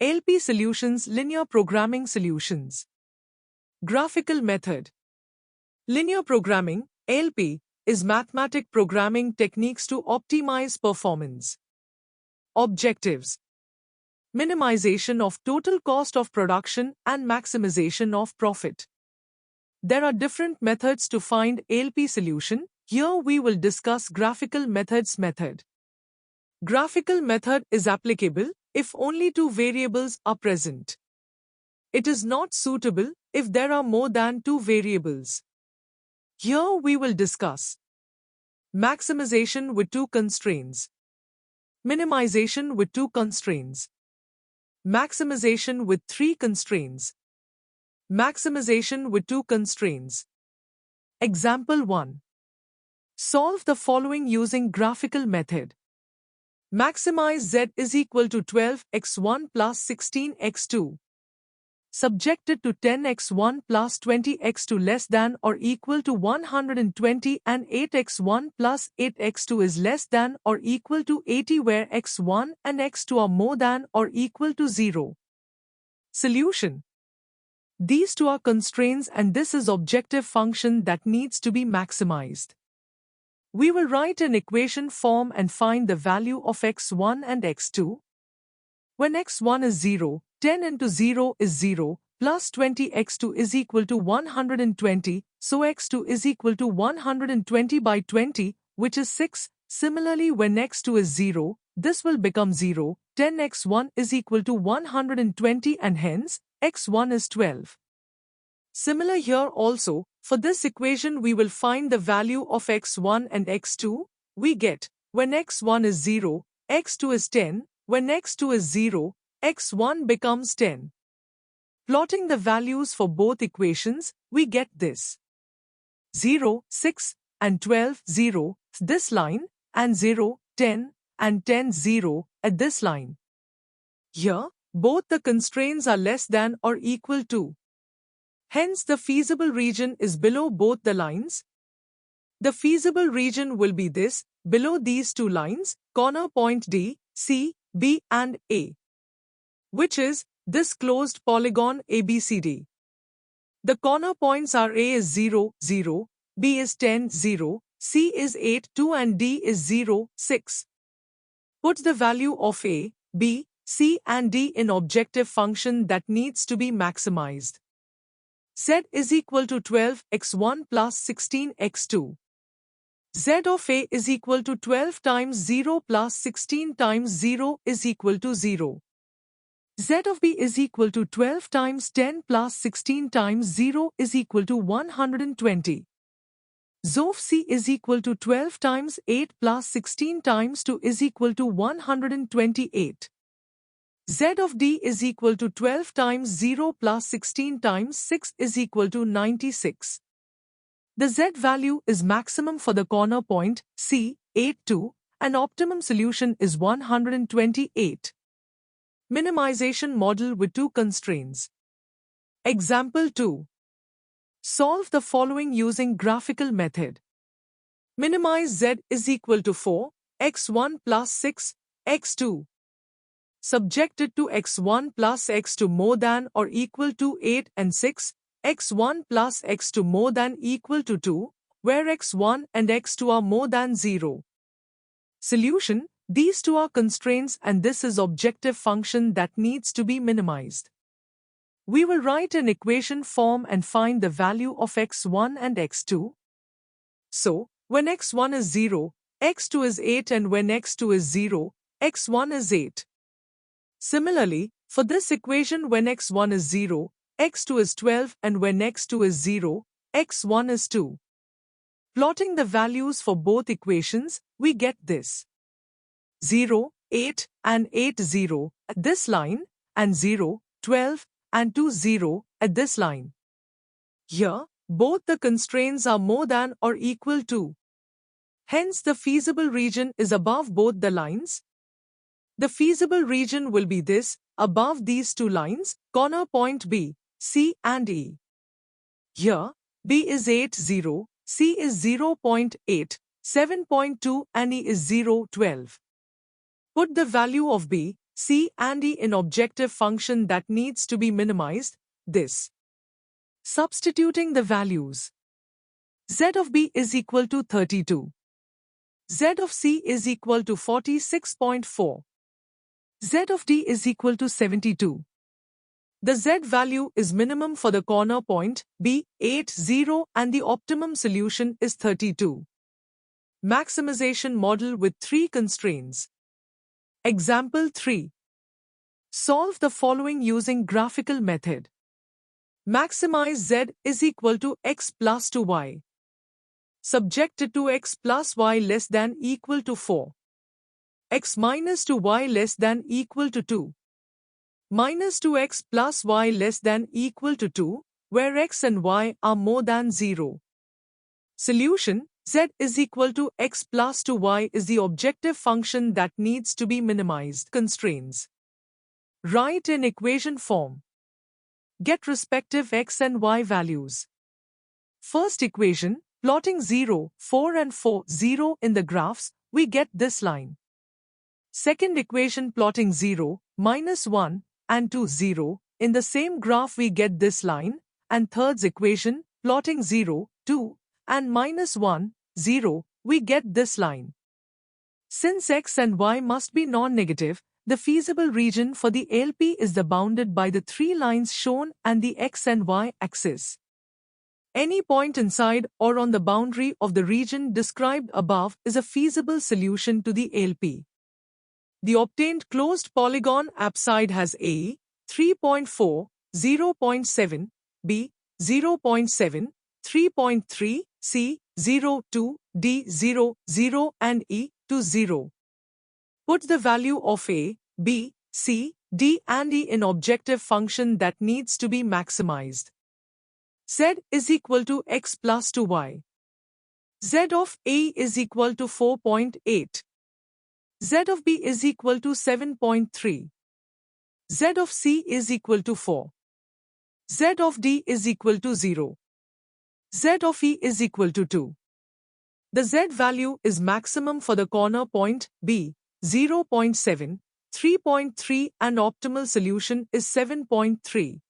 LP Solutions Linear Programming Solutions. Graphical Method. Linear programming, LP, is mathematic programming techniques to optimize performance. Objectives: minimization of total cost of production and maximization of profit. There are different methods to find LP solution. Here we will discuss graphical methods method. Graphical method is applicable if only two variables are present. It is not suitable if there are more than two variables. Here we will discuss maximization with two constraints, minimization with two constraints, maximization with three constraints, maximization with two constraints. Example 1. Solve the following using graphical method. Maximize z is equal to 12x1 plus 16x2. Subjected to 10x1 plus 20x2 less than or equal to 120 and 8x1 plus 8x2 is less than or equal to 80 where x1 and x2 are more than or equal to 0. Solution. These two are constraints and this is objective function that needs to be maximized. We will write an equation form and find the value of x1 and x2. When x1 is 0, 10 into 0 is 0, plus 20x2 is equal to 120, so x2 is equal to 120 by 20, which is 6. Similarly, when x2 is 0, this will become 0, 10x1 is equal to 120 and hence, x1 is 12. Similar here also, for this equation we will find the value of x1 and x2. We get, when x1 is 0, x2 is 10, when x2 is 0, x1 becomes 10. Plotting the values for both equations, we get this. 0, 6, and 12, 0, this line, and 0, 10, and 10, 0, at this line. Here, both the constraints are less than or equal to. Hence, the feasible region is below both the lines. The feasible region will be this, below these two lines, corner point D, C, B and A, which is this closed polygon ABCD. The corner points are A is 0, 0, B is 10, 0, C is 8, 2 and D is 0, 6. Put the value of A, B, C and D in objective function that needs to be maximized. Z is equal to 12x1 plus 16x2. Z of A is equal to 12 times 0 plus 16 times 0 is equal to 0. Z of B is equal to 12 times 10 plus 16 times 0 is equal to 120. Z of C is equal to 12 times 8 plus 16 times 2 is equal to 128. Z of D is equal to 12 times 0 plus 16 times 6 is equal to 96. The Z value is maximum for the corner point C, 8, 2, and optimum solution is 128. Minimization model with two constraints. Example 2. Solve the following using graphical method. Minimize Z is equal to 4, x1 plus 6, x2. Subjected to x1 plus x2 more than or equal to 8 and 6, x1 plus x2 more than equal to 2, where x1 and x2 are more than 0. Solution. These two are constraints and this is objective function that needs to be minimized. We will write an equation form and find the value of x1 and x2. So, when x1 is 0, x2 is 8 and when x2 is 0, x1 is 8. Similarly, for this equation when x1 is 0, x2 is 12 and when x2 is 0, x1 is 2. Plotting the values for both equations, we get this. 0, 8 and 8, 0 at this line and 0, 12 and 2, 0 at this line. Here, both the constraints are more than or equal to. Hence, the feasible region is above both the lines. The feasible region will be this, above these two lines, corner point B, C and E. Here, B is 8, 0, C is 0.8, 7.2 and E is 0, 12. Put the value of B, C and D in objective function that needs to be minimized, this. Substituting the values. Z of B is equal to 32. Z of C is equal to 46.4. Z of D is equal to 72. The Z value is minimum for the corner point B, 80, and the optimum solution is 32. Maximization model with 3 constraints. Example 3. Solve the following using graphical method. Maximize Z is equal to x plus 2y. Subjected to x plus y less than equal to 4. X minus 2y less than equal to 2. Minus 2x plus y less than equal to 2, where x and y are more than 0. Solution: Z is equal to x plus 2y is the objective function that needs to be minimized. Constraints. Write in equation form. Get respective x and y values. First equation, plotting 0, 4 and 4, 0 in the graphs, we get this line. Second equation, plotting 0, minus 1, and 2, 0, in the same graph we get this line, and third equation, plotting 0, 2, and minus 1, 0, we get this line. Since x and y must be non-negative, the feasible region for the LP is the bounded by the 3 lines shown and the x and y axis. Any point inside or on the boundary of the region described above is a feasible solution to the LP. The obtained closed polygon apside has A, 3.4, 0.7, B, 0.7, 3.3, C, 0, 2, D, 0, 0 and E, 2, 0. Put the value of A, B, C, D and E in objective function that needs to be maximized. Z is equal to x plus 2y. Z of A is equal to 4.8. Z of B is equal to 7.3. Z of C is equal to 4. Z of D is equal to 0. Z of E is equal to 2. The Z value is maximum for the corner point B, 0.7, 3.3 and optimal solution is 7.3.